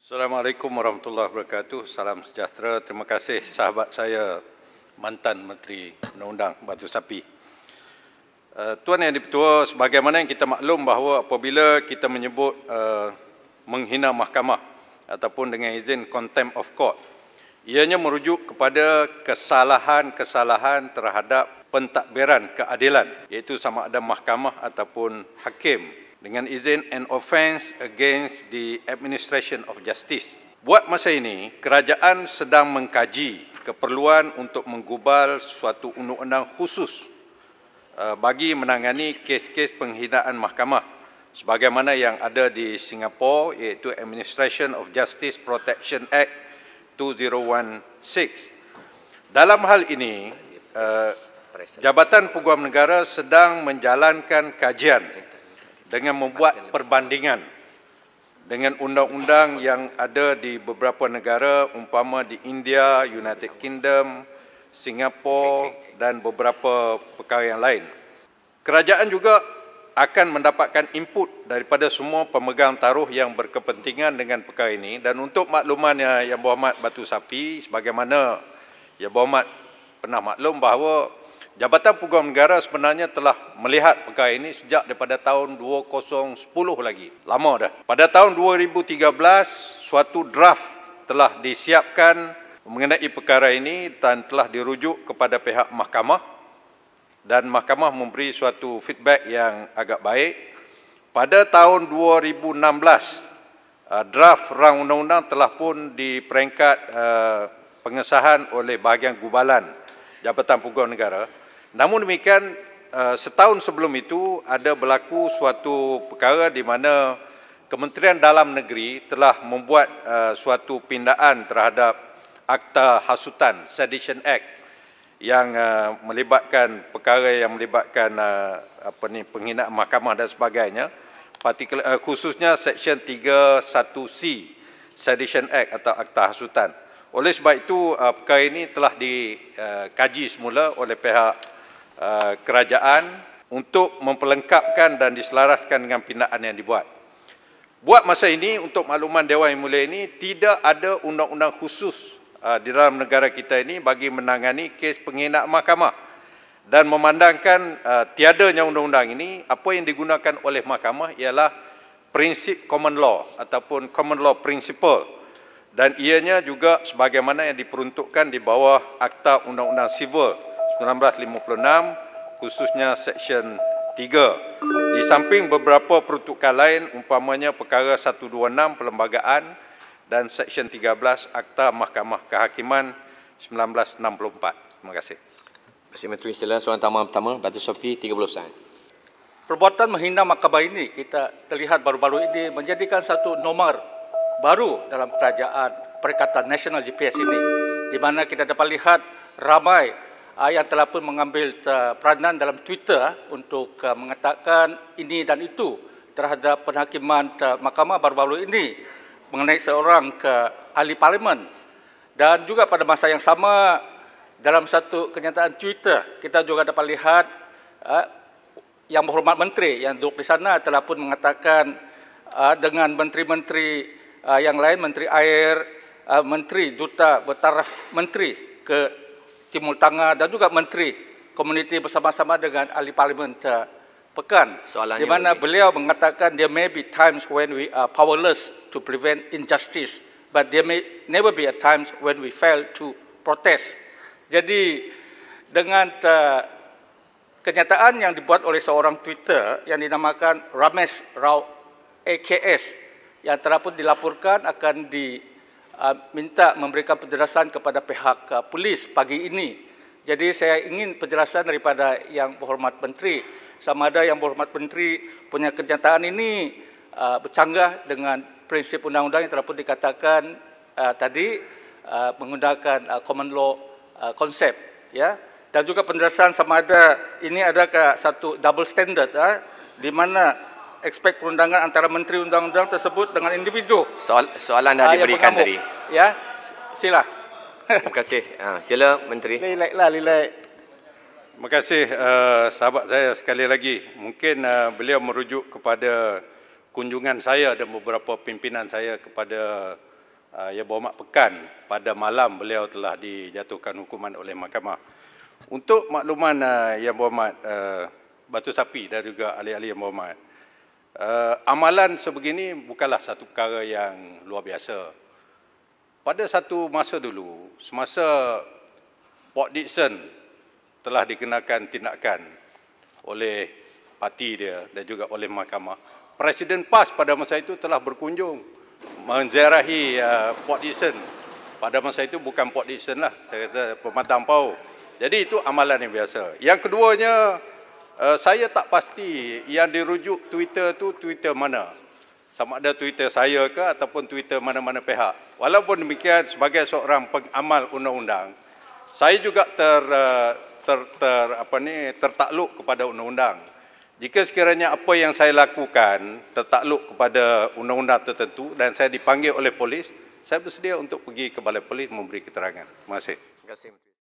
Assalamualaikum warahmatullahi wabarakatuh. Salam sejahtera. Terima kasih sahabat saya, mantan Menteri Undang-Undang Batu Sapi. Tuan Yang Dipertua, sebagaimana yang kita maklum bahawa apabila kita menyebut menghina mahkamah ataupun dengan izin contempt of court, ianya merujuk kepada kesalahan-kesalahan terhadap pentadbiran keadilan, iaitu sama ada mahkamah ataupun hakim, dengan izin an offence against the administration of justice. Buat masa ini, kerajaan sedang mengkaji keperluan untuk menggubal suatu undang-undang khusus bagi menangani kes-kes penghinaan mahkamah sebagaimana yang ada di Singapura, iaitu Administration of Justice Protection Act 2016. Dalam hal ini, Jabatan Peguam Negara sedang menjalankan kajian dengan membuat perbandingan dengan undang-undang yang ada di beberapa negara, umpama di India, United Kingdom, Singapura dan beberapa perkara yang lain. Kerajaan juga akan mendapatkan input daripada semua pemegang taruh yang berkepentingan dengan perkara ini, dan untuk maklumannya Yang Berhormat Batu Sapi, sebagaimana Yang Berhormat pernah maklum bahawa Jabatan Peguam Negara sebenarnya telah melihat perkara ini sejak daripada tahun 2010 lagi. Lama dah. Pada tahun 2013, suatu draft telah disiapkan mengenai perkara ini dan telah dirujuk kepada pihak mahkamah, dan mahkamah memberi suatu feedback yang agak baik. Pada tahun 2016, draft rang undang-undang telah pun di peringkat pengesahan oleh bahagian gubalan Jabatan Peguam Negara. Namun demikian, setahun sebelum itu ada berlaku suatu perkara di mana Kementerian Dalam Negeri telah membuat suatu pindaan terhadap Akta Hasutan Sedition Act yang melibatkan perkara yang melibatkan penghinaan mahkamah dan sebagainya, khususnya Seksyen 31C Sedition Act atau Akta Hasutan. Oleh sebab itu, perkara ini telah dikaji semula oleh pihak kerajaan untuk memperlengkapkan dan diselaraskan dengan pindaan yang dibuat. Buat masa ini, untuk makluman Dewan Yang Mulia ini, tidak ada undang-undang khusus di dalam negara kita ini bagi menangani kes penghinaan mahkamah, dan memandangkan tiadanya undang-undang ini, apa yang digunakan oleh mahkamah ialah prinsip common law ataupun common law principle, dan ianya juga sebagaimana yang diperuntukkan di bawah Akta Undang-Undang Sivil 1956, khususnya Seksyen 3. Di samping beberapa peruntukan lain, umpamanya perkara 126 Perlembagaan dan Seksyen 13 Akta Mahkamah Kehakiman 1964. Terima kasih. Terima kasih Menteri. Silakan soalan pertama, Batu Sapi, 30 saat. Perbuatan menghina mahkamah ini kita terlihat baru-baru ini menjadikan satu nomor baru dalam kerajaan Perikatan Nasional GPS ini, di mana kita dapat lihat ramai yang telah pun mengambil peranan dalam Twitter untuk mengatakan ini dan itu terhadap penghakiman mahkamah baru-baru ini mengenai seorang ahli parlimen. Dan juga pada masa yang sama, dalam satu kenyataan Twitter, kita juga dapat lihat Yang Berhormat Menteri yang duduk di sana telah pun mengatakan dengan menteri-menteri yang lain, Menteri Air, Menteri Duta Bertaraf Menteri ke Timur Tengah dan juga Menteri Komuniti bersama-sama dengan ahli parlimen Pekan, di mana beliau mengatakan there may be times when we are powerless to prevent injustice, but there may never be a times when we fail to protest. Jadi dengan kenyataan yang dibuat oleh seorang Twitter yang dinamakan Ramesh Rao AKS, yang telah pun dilaporkan akan minta memberikan penjelasan kepada pihak polis pagi ini. Jadi saya ingin penjelasan daripada Yang Berhormat Menteri, sama ada Yang Berhormat Menteri punya kenyataan ini bercanggah dengan prinsip undang-undang yang telah pun dikatakan tadi menggunakan common law konsep, ya. Dan juga penjelasan sama ada ini adakah satu double standard di mana aspek perundangan antara menteri undang-undang tersebut dengan individu. Soalan dah diberikan tadi. Ya, sila. Terima kasih. Sila Menteri. Lilai. Terima kasih sahabat saya sekali lagi. Mungkin beliau merujuk kepada kunjungan saya dan beberapa pimpinan saya kepada Yang Berhormat Pekan, pada malam beliau telah dijatuhkan hukuman oleh mahkamah. Untuk makluman Yang Berhormat Batu Sapi dan juga ahli-ahli Yang Berhormat, amalan sebegini bukanlah satu perkara yang luar biasa. Pada satu masa dulu, semasa Port Dickson telah dikenakan tindakan oleh parti dia dan juga oleh mahkamah, Presiden PAS pada masa itu telah berkunjung menziarahi Port Dickson. Pada masa itu bukan Port Dickson lah, saya kata Pematang Pau. Jadi itu amalan yang biasa. Yang keduanya, saya tak pasti yang dirujuk Twitter tu Twitter mana. Sama ada Twitter saya ke ataupun Twitter mana-mana pihak. Walaupun demikian, sebagai seorang pengamal undang-undang, saya juga tertakluk kepada undang-undang. Jika sekiranya apa yang saya lakukan tertakluk kepada undang-undang tertentu dan saya dipanggil oleh polis, saya bersedia untuk pergi ke balai polis memberi keterangan. Terima kasih. Terima kasih.